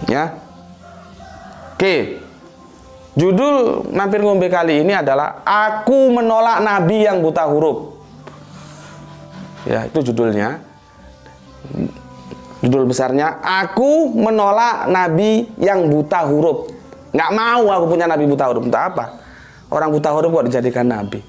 Ya. Oke. Judul Mampir Ngombe kali ini adalah Aku Menolak Nabi Yang Buta Huruf. Ya, itu judulnya. Judul besarnya Aku Menolak Nabi Yang Buta Huruf. Nggak mau aku punya nabi buta huruf. Entah apa. Orang buta huruf kok dijadikan nabi.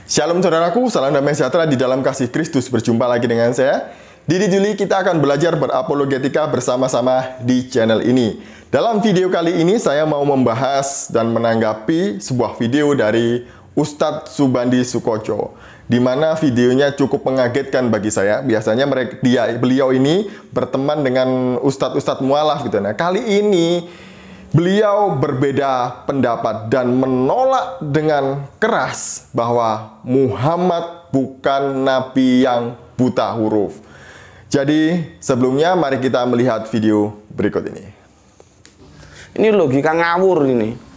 Shalom saudaraku, salam damai sejahtera di dalam kasih Kristus. Berjumpa lagi dengan saya, Didi Juli. Kita akan belajar berapologetika bersama-sama di channel ini. Dalam video kali ini saya mau membahas dan menanggapi sebuah video dari Ustadz Subandi Sukoco, di mana videonya cukup mengagetkan bagi saya. Biasanya beliau ini berteman dengan ustadz-ustadz mualaf gitu. Nah, kali ini beliau berbeda pendapat dan menolak dengan keras bahwa Muhammad bukan nabi yang buta huruf. Jadi sebelumnya mari kita melihat video berikut ini. Ini logika ngawur ini.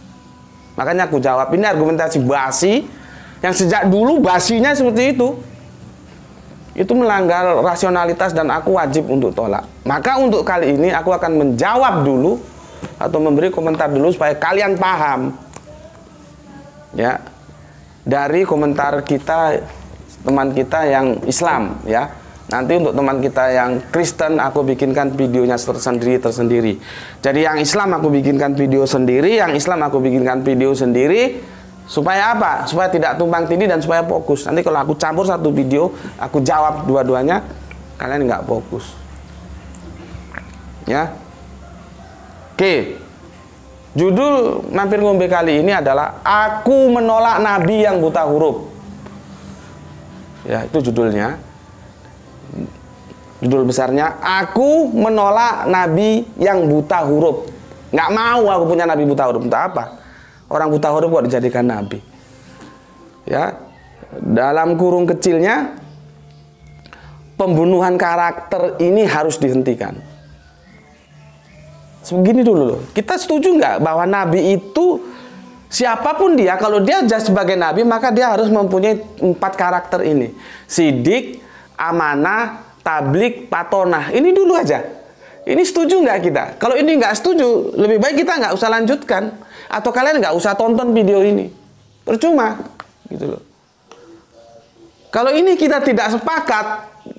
Makanya aku jawab, ini argumentasi basi yang sejak dulu basinya seperti itu. Itu melanggar rasionalitas dan aku wajib untuk tolak. Maka untuk kali ini aku akan menjawab dulu atau memberi komentar dulu supaya kalian paham. Ya. Dari komentar kita, teman kita yang Islam, ya. Nanti untuk teman kita yang Kristen aku bikinkan videonya tersendiri. Jadi yang Islam aku bikinkan video sendiri, yang Islam aku bikinkan video sendiri. Supaya apa? Supaya tidak tumpang tindih dan supaya fokus. Nanti kalau aku campur satu video, aku jawab dua-duanya, kalian nggak fokus. Ya. Oke. Judul Mampir Ngombe kali ini adalah Aku Menolak Nabi Yang Buta Huruf. Ya, itu judulnya. Judul besarnya Aku Menolak Nabi Yang Buta Huruf. Nggak mau aku punya nabi buta huruf. Entah apa. Orang buta huruf kok dijadikan nabi. Ya. Dalam kurung kecilnya, pembunuhan karakter ini harus dihentikan. Segini dulu loh. Kita setuju nggak bahwa nabi itu siapapun dia, kalau dia sebagai nabi maka dia harus mempunyai 4 karakter ini. Sidik, amanah, tablik, patonah. Ini dulu aja. Ini setuju nggak kita? Kalau ini nggak setuju, lebih baik kita nggak usah lanjutkan. Atau kalian nggak usah tonton video ini. Percuma. Gitu loh. Kalau ini kita tidak sepakat,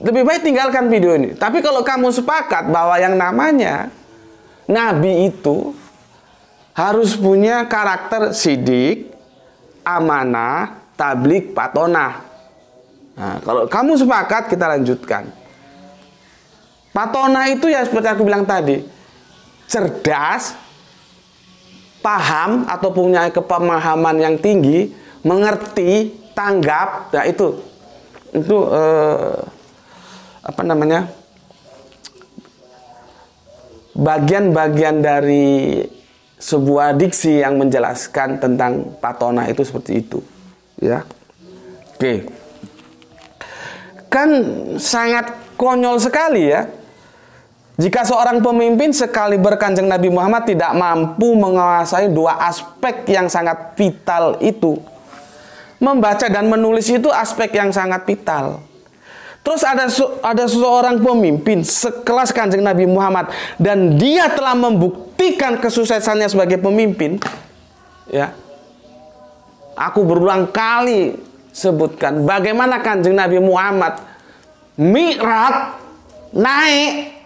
lebih baik tinggalkan video ini. Tapi kalau kamu sepakat bahwa yang namanya nabi itu harus punya karakter sidik, amanah, tablik, patonah. Nah, kalau kamu sepakat, kita lanjutkan. Patonah itu ya seperti aku bilang tadi, cerdas, paham atau punya kepemahaman yang tinggi, mengerti, tanggap. Nah itu apa namanya? Bagian-bagian dari sebuah diksi yang menjelaskan tentang patonah itu seperti itu, ya. Oke. Kan sangat konyol sekali ya. Jika seorang pemimpin sekaliber Kanjeng Nabi Muhammad tidak mampu menguasai 2 aspek yang sangat vital itu. Membaca dan menulis itu aspek yang sangat vital. Terus ada seseorang pemimpin sekelas Kanjeng Nabi Muhammad dan dia telah membuktikan kesuksesannya sebagai pemimpin. Ya. Aku berulang kali sebutkan bagaimana Kanjeng Nabi Muhammad mi'raj, naik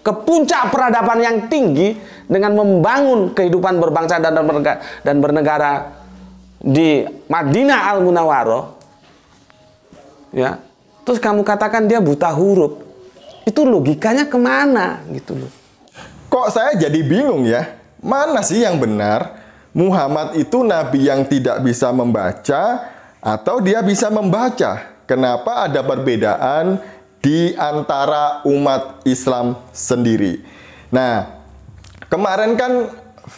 ke puncak peradaban yang tinggi dengan membangun kehidupan berbangsa dan bernegara di Madinah Al-Munawwaroh. Ya. Terus kamu katakan dia buta huruf. Itu logikanya kemana gitu loh. Kok saya jadi bingung ya? Mana sih yang benar? Muhammad itu nabi yang tidak bisa membaca atau dia bisa membaca? Kenapa ada perbedaan di antara umat Islam sendiri? Nah, kemarin kan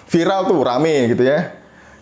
viral tuh, rame gitu ya.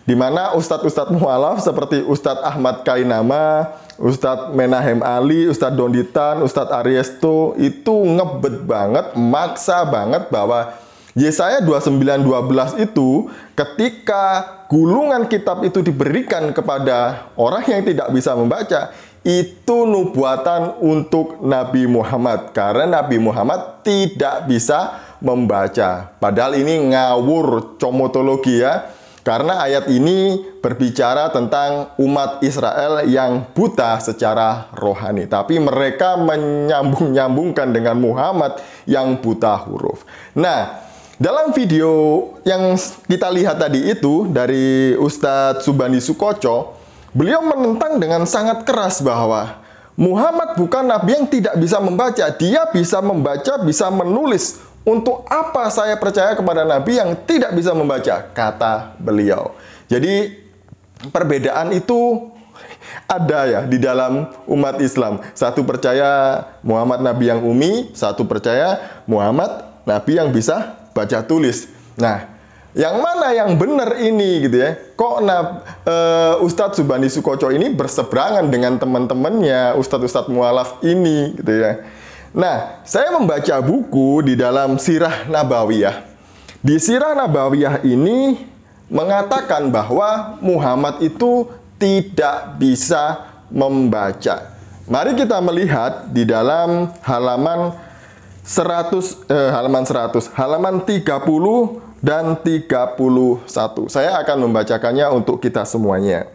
Dimana ustadz-ustadz mualaf seperti Ustadz Ahmad Kainama, Ustadz Menahem Ali, Ustadz Donditan, Ustadz Ariesto itu ngebet banget, maksa banget bahwa Yesaya 29:12 itu ketika gulungan kitab itu diberikan kepada orang yang tidak bisa membaca, itu nubuatan untuk Nabi Muhammad. Karena Nabi Muhammad tidak bisa membaca. Padahal ini ngawur comotologi ya. Karena ayat ini berbicara tentang umat Israel yang buta secara rohani. Tapi mereka menyambung-nyambungkan dengan Muhammad yang buta huruf. Nah, dalam video yang kita lihat tadi itu dari Ustadz Subandi Sukoco, beliau menentang dengan sangat keras bahwa Muhammad bukan nabi yang tidak bisa membaca. Dia bisa membaca, bisa menulis. Untuk apa saya percaya kepada nabi yang tidak bisa membaca? Kata beliau. Jadi perbedaan itu ada ya di dalam umat Islam. Satu percaya Muhammad nabi yang umi, satu percaya Muhammad nabi yang bisa baca tulis. Nah, yang mana yang benar ini gitu ya? Kok Ustadz Subandi Sukoco ini berseberangan dengan teman-temannya Ustadz mualaf ini gitu ya? Nah, saya membaca buku di dalam Sirah Nabawiyah. Di Sirah Nabawiyah ini mengatakan bahwa Muhammad itu tidak bisa membaca. Mari kita melihat di dalam halaman 30 dan 31. Saya akan membacakannya untuk kita semuanya.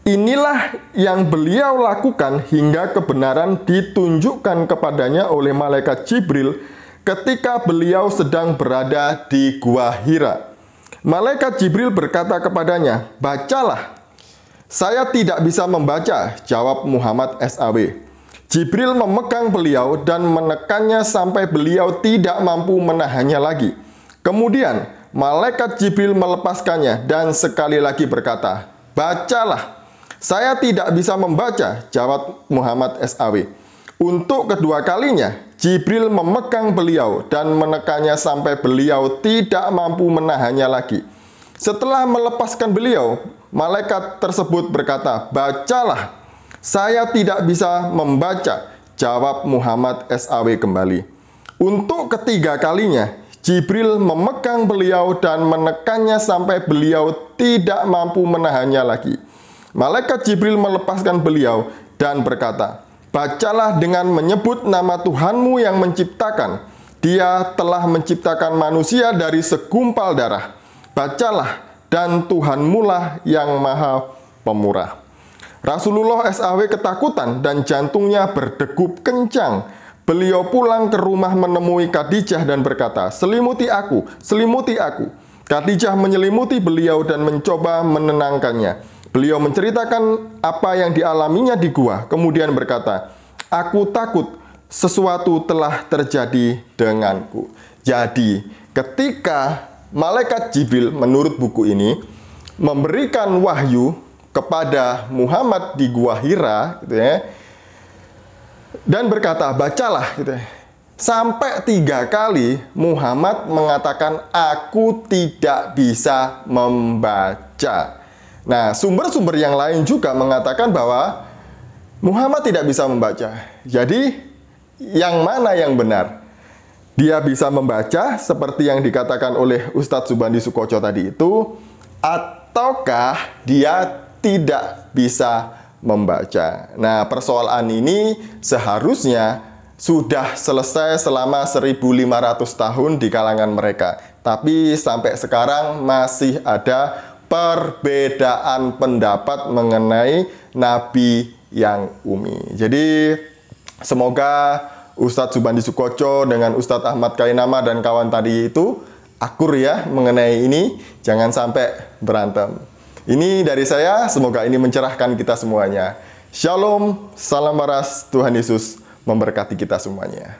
Inilah yang beliau lakukan hingga kebenaran ditunjukkan kepadanya oleh malaikat Jibril ketika beliau sedang berada di Gua Hira. Malaikat Jibril berkata kepadanya, "Bacalah." "Saya tidak bisa membaca," jawab Muhammad SAW. Jibril memegang beliau dan menekannya sampai beliau tidak mampu menahannya lagi. Kemudian, malaikat Jibril melepaskannya dan sekali lagi berkata, "Bacalah." "Saya tidak bisa membaca," jawab Muhammad SAW. Untuk kedua kalinya, Jibril memegang beliau dan menekannya sampai beliau tidak mampu menahannya lagi. Setelah melepaskan beliau, malaikat tersebut berkata, "Bacalah." "Saya tidak bisa membaca," jawab Muhammad SAW kembali. Untuk ketiga kalinya, Jibril memegang beliau dan menekannya sampai beliau tidak mampu menahannya lagi. Malaikat Jibril melepaskan beliau dan berkata, "Bacalah dengan menyebut nama Tuhanmu yang menciptakan. Dia telah menciptakan manusia dari segumpal darah. Bacalah, dan Tuhanmulah yang maha pemurah." Rasulullah SAW ketakutan dan jantungnya berdegup kencang. Beliau pulang ke rumah menemui Khadijah dan berkata, "Selimuti aku, selimuti aku." Khadijah menyelimuti beliau dan mencoba menenangkannya. Beliau menceritakan apa yang dialaminya di gua, kemudian berkata, "Aku takut sesuatu telah terjadi denganku." Jadi, ketika malaikat Jibril menurut buku ini memberikan wahyu kepada Muhammad di Gua Hira gitu ya, dan berkata, "Bacalah," gitu ya. Sampai 3 kali Muhammad mengatakan, "Aku tidak bisa membaca." Nah, sumber-sumber yang lain juga mengatakan bahwa Muhammad tidak bisa membaca. Jadi, yang mana yang benar? Dia bisa membaca seperti yang dikatakan oleh Ustadz Subandi Sukoco tadi itu, ataukah dia tidak bisa membaca? Nah, persoalan ini seharusnya sudah selesai selama 1500 tahun di kalangan mereka. Tapi sampai sekarang masih ada perbedaan pendapat mengenai nabi yang umi. Jadi semoga Ustadz Subandi Sukoco dengan Ustadz Ahmad Kainama dan kawan tadi itu akur ya mengenai ini, jangan sampai berantem. Ini dari saya, semoga ini mencerahkan kita semuanya. Shalom, salam waras, Tuhan Yesus memberkati kita semuanya.